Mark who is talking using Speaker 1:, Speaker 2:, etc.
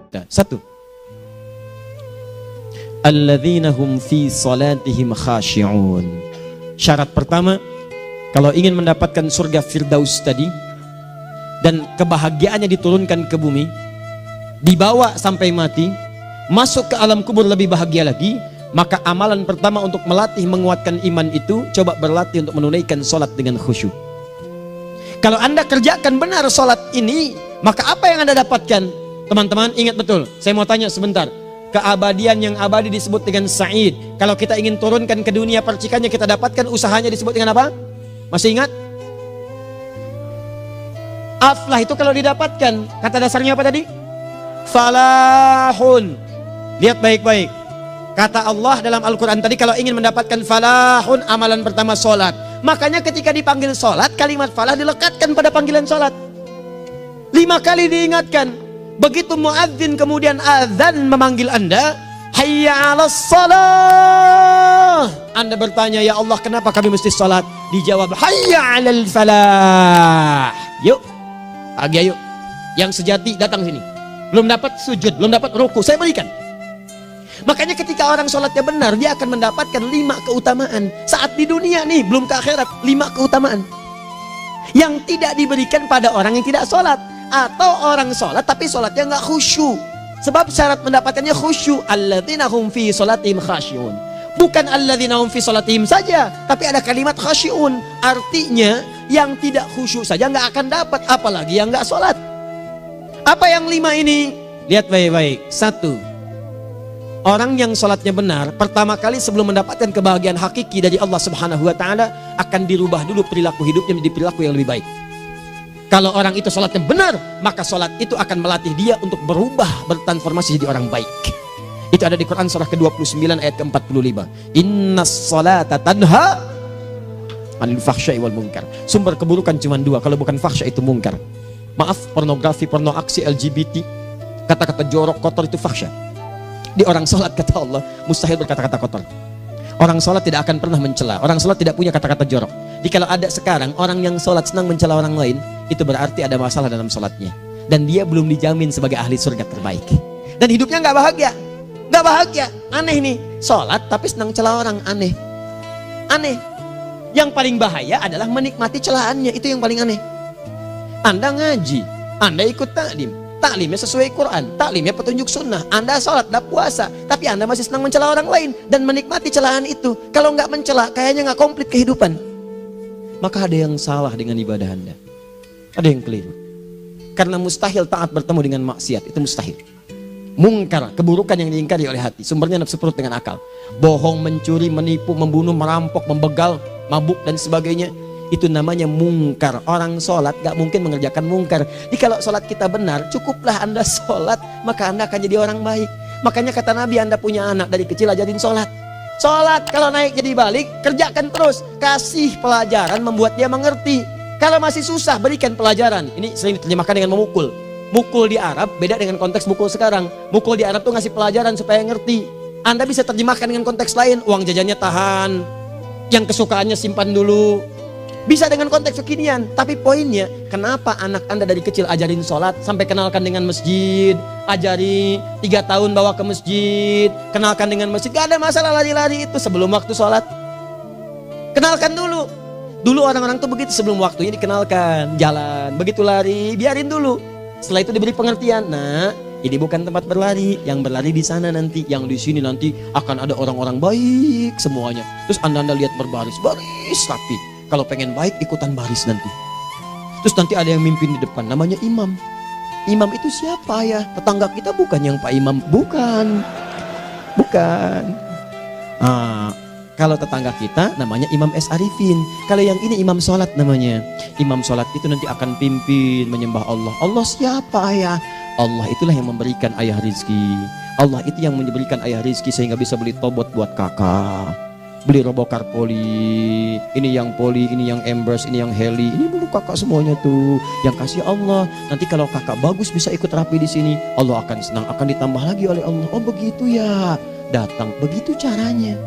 Speaker 1: Satu, alladzina hum fi salatihim khashi'un. Syarat pertama, kalau ingin mendapatkan surga Firdaus tadi dan kebahagiaannya diturunkan ke bumi, dibawa sampai mati, masuk ke alam kubur lebih bahagia lagi, maka amalan pertama untuk melatih menguatkan iman itu, coba berlatih untuk menunaikan sholat dengan khusyuk. Kalau Anda kerjakan benar sholat ini, maka apa yang Anda dapatkan? Teman-teman ingat betul, saya mau tanya sebentar. Keabadian yang abadi disebut dengan sa'id. Kalau kita ingin turunkan ke dunia percikannya kita dapatkan, usahanya disebut dengan apa? Masih ingat? Aflah itu kalau didapatkan, kata dasarnya apa tadi? Falahun. Lihat baik-baik. Kata Allah dalam Al-Quran tadi, kalau ingin mendapatkan falahun, amalan pertama sholat. Makanya ketika dipanggil sholat, kalimat falah dilekatkan pada panggilan sholat. 5 kali diingatkan. Begitu muadzin kemudian azan memanggil Anda, hayya 'alas shalah. Anda bertanya, ya Allah kenapa kami mesti sholat? Dijawab, hayya 'alal falah. Yuk, pagi yuk. Yang sejati datang sini. Belum dapat sujud, belum dapat ruku, saya berikan. Makanya ketika orang sholatnya benar, dia akan mendapatkan 5 keutamaan. Saat di dunia nih, belum ke akhirat, 5 keutamaan yang tidak diberikan pada orang yang tidak sholat. Atau orang sholat tapi sholatnya nggak khusyuk. Sebab syarat mendapatkannya khusyuk. Alladzina hum fi sholatihim khasyi'un. Bukan alladzina hum fi sholatihim saja, tapi ada kalimat khasyi'un. Artinya yang tidak khusyuk saja nggak akan dapat, apalagi yang nggak sholat. Apa yang 5 ini? Lihat baik-baik. 1, orang yang sholatnya benar, pertama kali sebelum mendapatkan kebahagiaan hakiki dari Allah Subhanahu wa Ta'ala, akan dirubah dulu perilaku hidupnya menjadi perilaku yang lebih baik. Kalau orang itu sholatnya benar, maka sholat itu akan melatih dia untuk berubah, bertransformasi jadi orang baik. Itu ada di Quran surah ke-29 ayat ke-45. Innas sholata tanha 'anil fahsya'i wal munkar. Sumber keburukan cuma 2, kalau bukan fahsya itu munkar. Maaf, pornografi, porno aksi, LGBT, kata-kata jorok, kotor itu fahsya. Di orang sholat kata Allah, mustahil berkata-kata kotor. Orang sholat tidak akan pernah mencela. Orang sholat tidak punya kata-kata jorok. Jadi kalau ada sekarang orang yang sholat senang mencela orang lain, itu berarti ada masalah dalam sholatnya. Dan dia belum dijamin sebagai ahli surga terbaik. Dan hidupnya nggak bahagia. Nggak bahagia. Aneh nih. Sholat tapi senang celah orang. Aneh. Aneh. Yang paling bahaya adalah menikmati celahannya. Itu yang paling aneh. Anda ngaji. Anda ikut taklim. Taklimnya sesuai Quran, taklimnya petunjuk sunnah. Anda sholat, Anda puasa, tapi Anda masih senang mencela orang lain dan menikmati celahan itu. Kalau nggak mencela, kayaknya nggak komplit kehidupan. Maka ada yang salah dengan ibadah Anda. Ada yang keliru. Karena mustahil taat bertemu dengan maksiat, itu mustahil. Mungkar, keburukan yang diingkari oleh hati, sumbernya nafsu perut dengan akal. Bohong, mencuri, menipu, membunuh, merampok, membegal, mabuk dan sebagainya. Itu namanya mungkar. Orang sholat gak mungkin mengerjakan mungkar. Jadi kalau sholat kita benar, cukuplah Anda sholat, maka Anda akan jadi orang baik. Makanya kata Nabi, Anda punya anak dari kecil ajarin sholat. Sholat kalau naik jadi balik, kerjakan terus. Kasih pelajaran membuat dia mengerti. Kalau masih susah, berikan pelajaran. Ini sering diterjemahkan dengan memukul. Mukul di Arab beda dengan konteks mukul sekarang. Mukul di Arab tuh ngasih pelajaran supaya ngerti. Anda bisa terjemahkan dengan konteks lain. Uang jajannya tahan, yang kesukaannya simpan dulu. Bisa dengan konteks kekinian, tapi poinnya kenapa anak Anda dari kecil ajarin sholat, sampai kenalkan dengan masjid, ajari 3 tahun bawa ke masjid, kenalkan dengan masjid, gak ada masalah lari-lari itu sebelum waktu sholat. Kenalkan dulu. Dulu orang-orang tuh begitu, sebelum waktunya dikenalkan, jalan, begitu lari, biarin dulu. Setelah itu diberi pengertian, nah ini bukan tempat berlari, yang berlari di sana nanti, yang di sini nanti akan ada orang-orang baik semuanya. Terus Anda lihat berbaris, baris rapi. Kalau pengen baik, ikutan baris nanti. Terus nanti ada yang mimpin di depan, namanya imam. Imam itu siapa ya? Tetangga kita bukan yang Pak Imam, bukan. Bukan. Kalau tetangga kita namanya Imam S. Arifin. Kalau yang ini imam sholat namanya. Imam sholat itu nanti akan pimpin menyembah Allah. Allah siapa ya? Allah itulah yang memberikan ayah rizki. Allah itu yang memberikan ayah rizki sehingga bisa beli tobot buat kakak. Beli robokar poli, ini yang poli, ini yang embers, ini yang heli, ini dulu kakak semuanya tuh yang kasih Allah. Nanti kalau kakak bagus bisa ikut rapi di sini, Allah akan senang, akan ditambah lagi oleh Allah. Oh begitu ya, datang, begitu caranya.